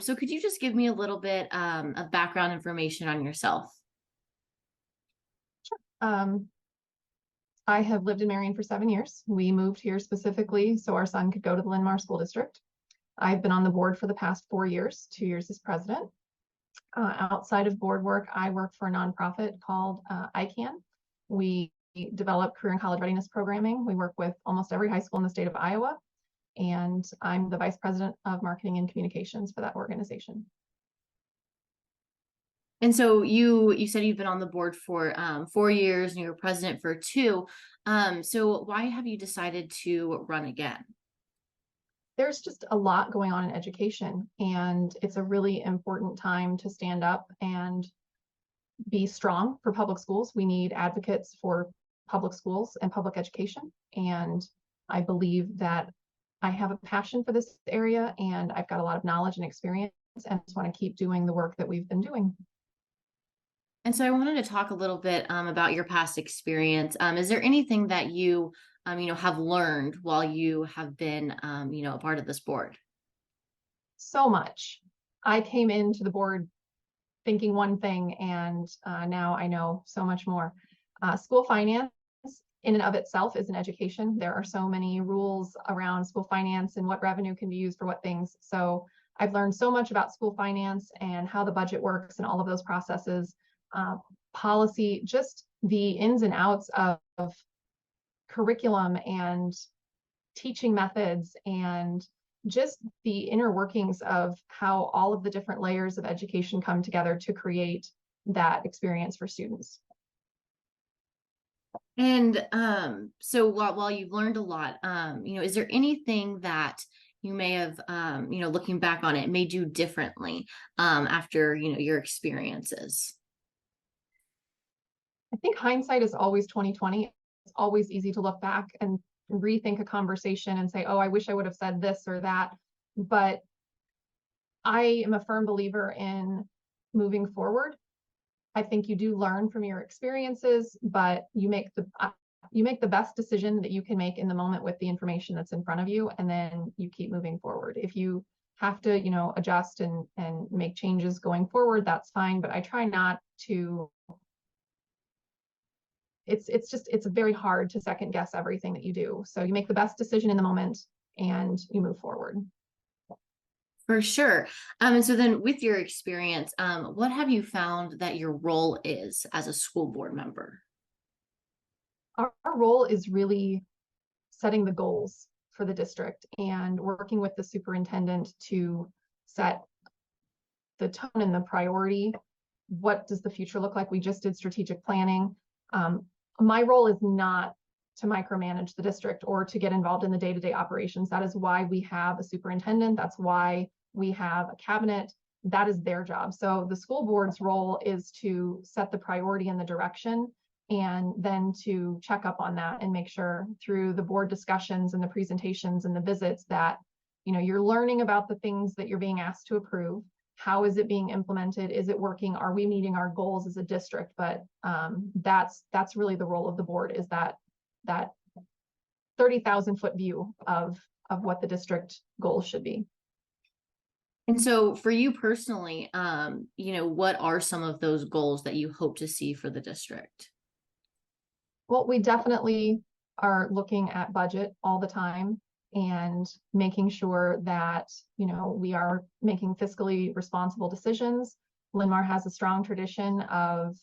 So could you just give me a little bit of background information on yourself? Um, I have lived in Marion for 7 years. We moved here specifically so our son could go to the Linn-Mar School District. I've been on the board for the past 4 years, 2 years as president. Outside of board work, I work for a nonprofit called ICANN. We develop career and college readiness programming. We work with almost every high school in the state of Iowa, and I'm the vice president of marketing and communications for that organization. And so you said you've been on the board for 4 years and you were president for two. So why have you decided to run again? There's just a lot going on in education, and it's a really important time to stand up and be strong for public schools. We need advocates for public schools and public education. And I believe that I have a passion for this area, and I've got a lot of knowledge and experience, and just want to keep doing the work that we've been doing. And so I wanted to talk a little bit about your past experience. Is there anything that you have learned while you have been, a part of this board? So much. I came into the board thinking one thing, and now I know so much more. School finance in and of itself is an education. There are so many rules around school finance and what revenue can be used for what things. So I've learned so much about school finance and how the budget works and all of those processes, policy, just the ins and outs of curriculum and teaching methods, and just the inner workings of how all of the different layers of education come together to create that experience for students. And so while you've learned a lot, is there anything that you may have, looking back on it, made you differently after, your experiences? I think hindsight is always 2020. It's always easy to look back and rethink a conversation and say, oh, I wish I would have said this or that. But I am a firm believer in moving forward. I think you do learn from your experiences, but you make the best decision that you can make in the moment with the information that's in front of you, and then you keep moving forward. If you have to, adjust and make changes going forward, that's fine. But I try not to. It's very hard to second guess everything that you do. So you make the best decision in the moment and you move forward. For sure. And so then with your experience, what have you found that your role is as a school board member? Our role is really setting the goals for the district and working with the superintendent to set the tone and the priority. What does the future look like? We just did strategic planning. My role is not to micromanage the district or to get involved in the day-to-day operations. That is why we have a superintendent. That's why we have a cabinet. That is their job. So the school board's role is to set the priority and the direction, and then to check up on that and make sure through the board discussions and the presentations and the visits that you're learning about the things that you're being asked to approve. How is it being implemented? Is it working? Are we meeting our goals as a district? But that's really the role of the board, is that 30,000-foot view of what the district goals should be. And so for you personally, what are some of those goals that you hope to see for the district? Well, we definitely are looking at budget all the time and making sure that, we are making fiscally responsible decisions. Linn-Mar has a strong tradition of,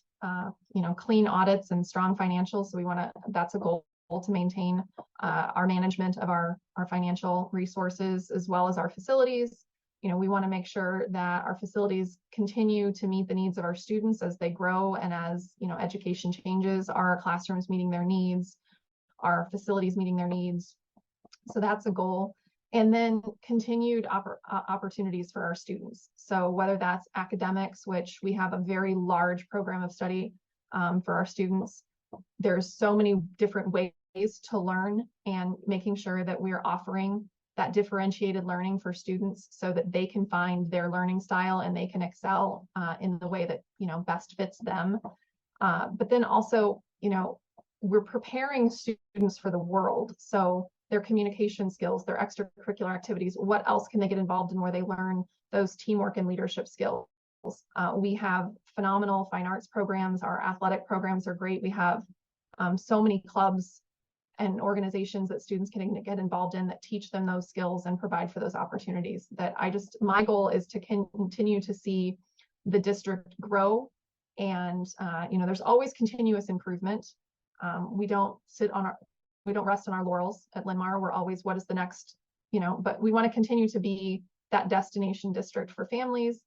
clean audits and strong financials. So that's a goal to maintain our management of our financial resources as well as our facilities. We want to make sure that our facilities continue to meet the needs of our students as they grow and as, education changes. Are our classrooms meeting their needs? Are our facilities meeting their needs? So that's a goal. And then continued opportunities for our students. So whether that's academics, which we have a very large program of study for our students, there's so many different ways to learn, and making sure that we're offering that differentiated learning for students so that they can find their learning style and they can excel in the way that best fits them. But then also, we're preparing students for the world. So their communication skills, their extracurricular activities. What else can they get involved in where they learn those teamwork and leadership skills? We have phenomenal fine arts programs. Our athletic programs are great. We have so many clubs and organizations that students can get involved in that teach them those skills and provide for those opportunities. That my goal is to continue to see the district grow. And there's always continuous improvement. We don't rest on our laurels at Linn-Mar. We're always, what is the next, but we want to continue to be that destination district for families,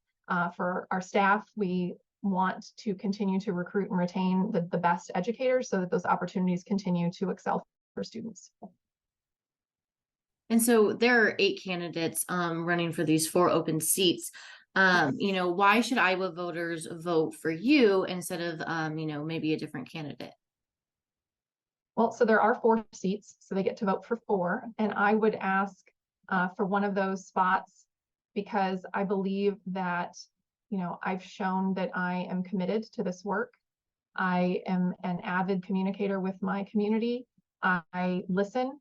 for our staff. We want to continue to recruit and retain the best educators so that those opportunities continue to excel for students. And so there are 8 candidates running for these 4 open seats. Why should Iowa voters vote for you instead of, maybe a different candidate? Well, so there are 4 seats, so they get to vote for 4. And I would ask for one of those spots because I believe that, I've shown that I am committed to this work. I am an avid communicator with my community. I listen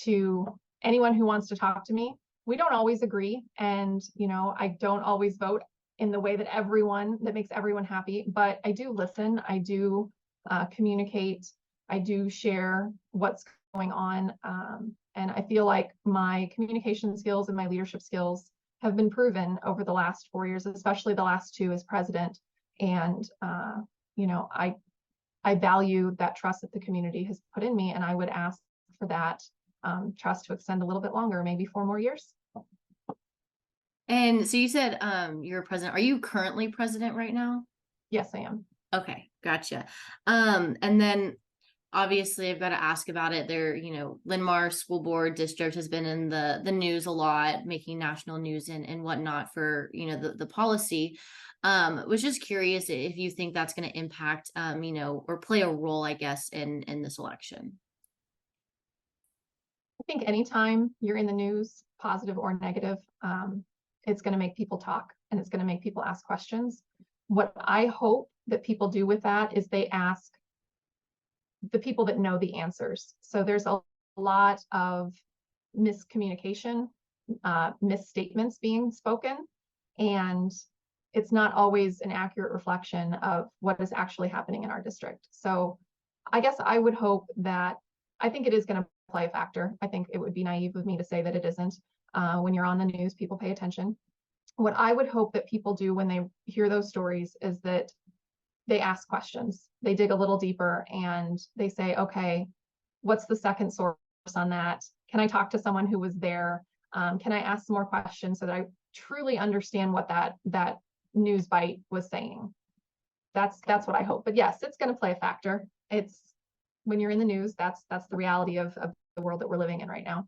to anyone who wants to talk to me. We don't always agree, and I don't always vote in the way that makes everyone happy, but I do listen. I do communicate. I do share what's going on, and I feel like my communication skills and my leadership skills have been proven over the last 4 years, especially the last 2 as president. And I value that trust that the community has put in me, and I would ask for that trust to extend a little bit longer, maybe 4 more years. And so you said you're president. Are you currently president right now? Yes, I am. Okay, gotcha. And then obviously I've got to ask about it. Linn-Mar School Board district has been in the news a lot, making national news and whatnot for, the policy. Was just curious if you think that's going to impact, or play a role, I guess, in this election. I think anytime you're in the news, positive or negative, it's going to make people talk and it's going to make people ask questions. What I hope that people do with that is they ask the people that know the answers. So there's a lot of miscommunication, misstatements being spoken, and it's not always an accurate reflection of what is actually happening in our district. So I guess I would hope that, I think it is going to play a factor. I think it would be naive of me to say that it isn't. When you're on the news, people pay attention. What I would hope that people do when they hear those stories is that they ask questions. They dig a little deeper and they say, okay, what's the second source on that? Can I talk to someone who was there? Can I ask some more questions so that I truly understand what that news bite was saying? That's what I hope. But yes, it's going to play a factor. It's when you're in the news, that's the reality of the world that we're living in right now.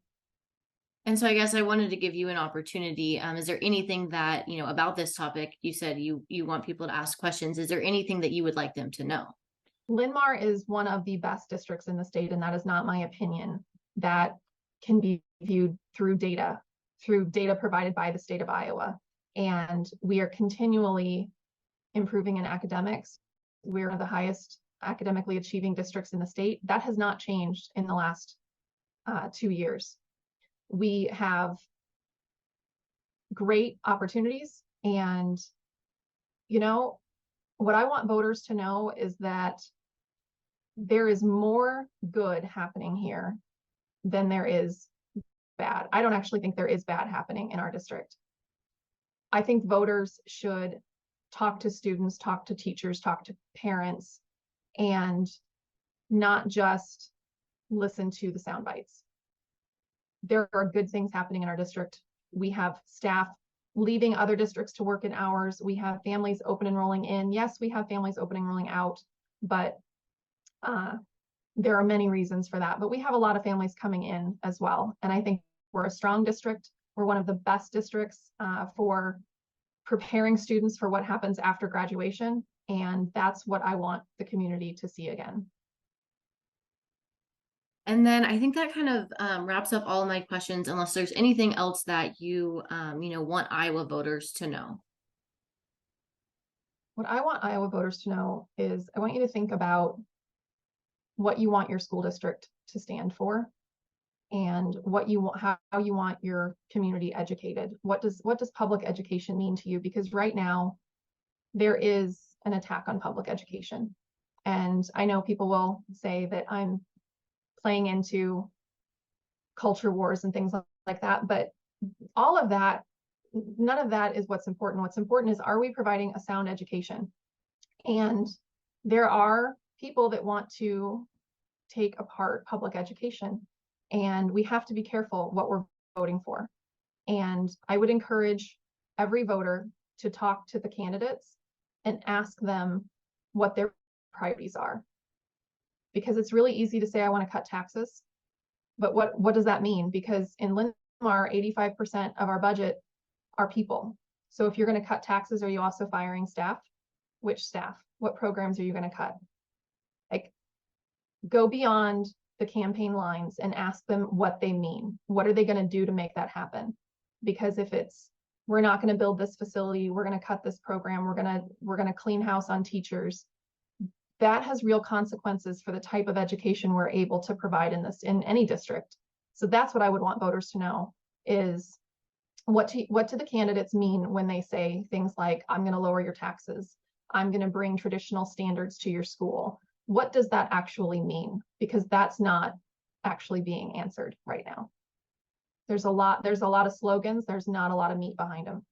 And so I guess I wanted to give you an opportunity. Is there anything that, about this topic, you said you want people to ask questions. Is there anything that you would like them to know? Linn-Mar is one of the best districts in the state, and that is not my opinion. That can be viewed through data provided by the state of Iowa. And we are continually improving in academics. We're one of the highest academically achieving districts in the state. That has not changed in the last 2 years. We have great opportunities, and what I want voters to know is that there is more good happening here than there is bad. I don't actually think there is bad happening in our district. I think voters should talk to students, talk to teachers, talk to parents, and not just listen to the sound bites. There are good things happening in our district. We have staff leaving other districts to work in ours. We have families open enrolling in. Yes, we have families open enrolling out, but there are many reasons for that. But we have a lot of families coming in as well. And I think we're a strong district. We're one of the best districts for preparing students for what happens after graduation. And that's what I want the community to see again. And then I think that kind of wraps up all of my questions, unless there's anything else that you, want Iowa voters to know. What I want Iowa voters to know is I want you to think about what you want your school district to stand for. and what you want, how you want your community educated. What does public education mean to you? Because right now there is an attack on public education. And I know people will say that I'm playing into culture wars and things like that, but all of that, none of that is what's important. What's important is, are we providing a sound education? And there are people that want to take apart public education, and we have to be careful what we're voting for. And I would encourage every voter to talk to the candidates and ask them what their priorities are. Because it's really easy to say, I want to cut taxes, but what does that mean? Because in Linn-Mar, 85% of our budget are people. So if you're going to cut taxes, are you also firing staff? Which staff? What programs are you going to cut? Like, go beyond the campaign lines and ask them what they mean. What are they going to do to make that happen? Because if it's, we're not going to build this facility, we're going to cut this program, we're going to clean house on teachers, that has real consequences for the type of education we're able to provide in any district. So that's what I would want voters to know, is what do the candidates mean when they say things like, I'm going to lower your taxes, I'm going to bring traditional standards to your school. What does that actually mean? Because that's not actually being answered right now. There's a lot of slogans, there's not a lot of meat behind them.